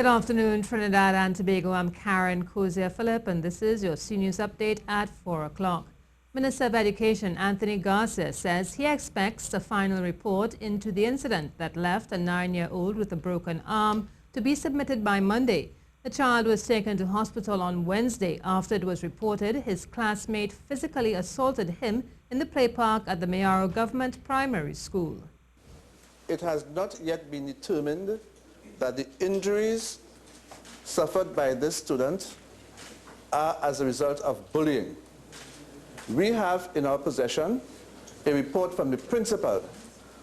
Good afternoon, Trinidad and Tobago. I'm Karen Kozia-Phillip, and this is your C News update at 4 o'clock. Minister of Education Anthony Garcia says he expects a final report into the incident that left a 9-year-old with a broken arm to be submitted by Monday. The child was taken to hospital on Wednesday after it was reported his classmate physically assaulted him in the play park at the Mayaro Government Primary School. It has not yet been determined that the injuries suffered by this student are as a result of bullying. We have in our possession a report from the principal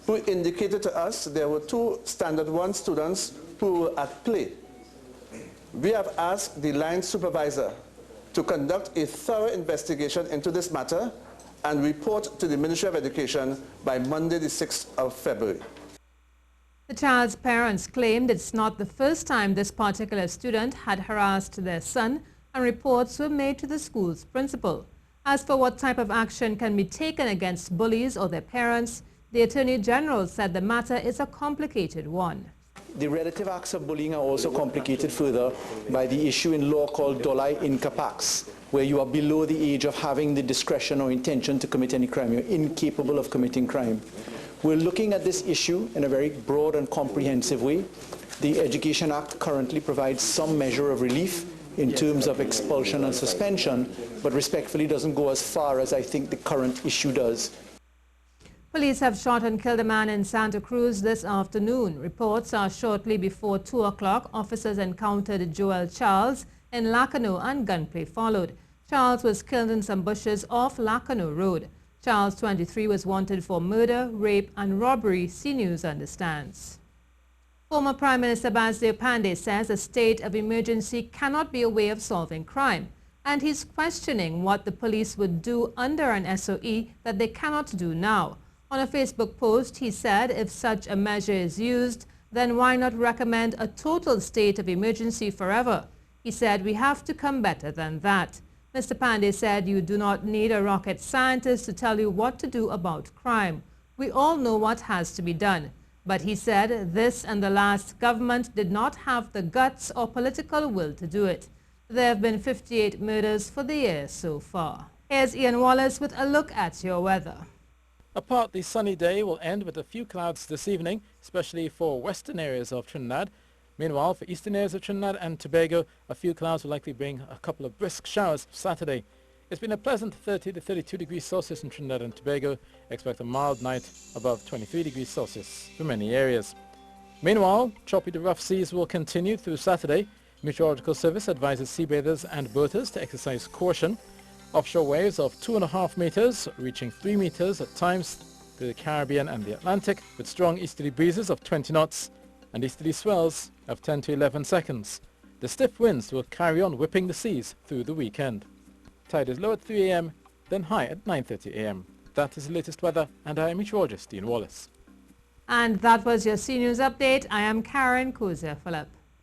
who indicated to us there were 2 Standard 1 students who were at play. We have asked the line supervisor to conduct a thorough investigation into this matter and report to the Ministry of Education by Monday, the 6th of February. The child's parents claimed it's not the first time this particular student had harassed their son, and reports were made to the school's principal. As for what type of action can be taken against bullies or their parents, the Attorney General said the matter is a complicated one. The relative acts of bullying are also complicated further by the issue in law called dolai incapax, where you are below the age of having the discretion or intention to commit any crime. You're incapable of committing crime. We're looking at this issue in a very broad and comprehensive way. The Education Act currently provides some measure of relief in terms of expulsion and suspension, but respectfully doesn't go as far as I think the current issue does. Police have shot and killed a man in Santa Cruz this afternoon. Reports are shortly before 2 o'clock, officers encountered Joel Charles in Lacano and gunplay followed. Charles was killed in some bushes off Lacano Road. Charles, 23, was wanted for murder, rape and robbery, C News understands. Former Prime Minister Basdeo Panday says a state of emergency cannot be a way of solving crime, and he's questioning what the police would do under an SOE that they cannot do now. On a Facebook post, he said if such a measure is used, then why not recommend a total state of emergency forever? He said we have to come better than that. Mr. Panday said you do not need a rocket scientist to tell you what to do about crime. We all know what has to be done. But he said this and the last government did not have the guts or political will to do it. There have been 58 murders for the year so far. Here's Ian Wallace with a look at your weather. A partly sunny day will end with a few clouds this evening, especially for western areas of Trinidad. Meanwhile, for eastern areas of Trinidad and Tobago, a few clouds will likely bring a couple of brisk showers Saturday. It's been a pleasant 30 to 32 degrees Celsius in Trinidad and Tobago. Expect a mild night above 23 degrees Celsius for many areas. Meanwhile, choppy to rough seas will continue through Saturday. Meteorological Service advises seabathers and boaters to exercise caution. Offshore waves of 2.5 meters, reaching 3 meters at times to the Caribbean and the Atlantic, with strong easterly breezes of 20 knots and easterly swells of 10 to 11 seconds. The stiff winds will carry on whipping the seas through the weekend. Tide is low at 3 a.m., then high at 9:30 a.m. That is the latest weather, and I am meteorologist Ian Wallace. And that was your C News update. I am Karen Kozia-Phillip.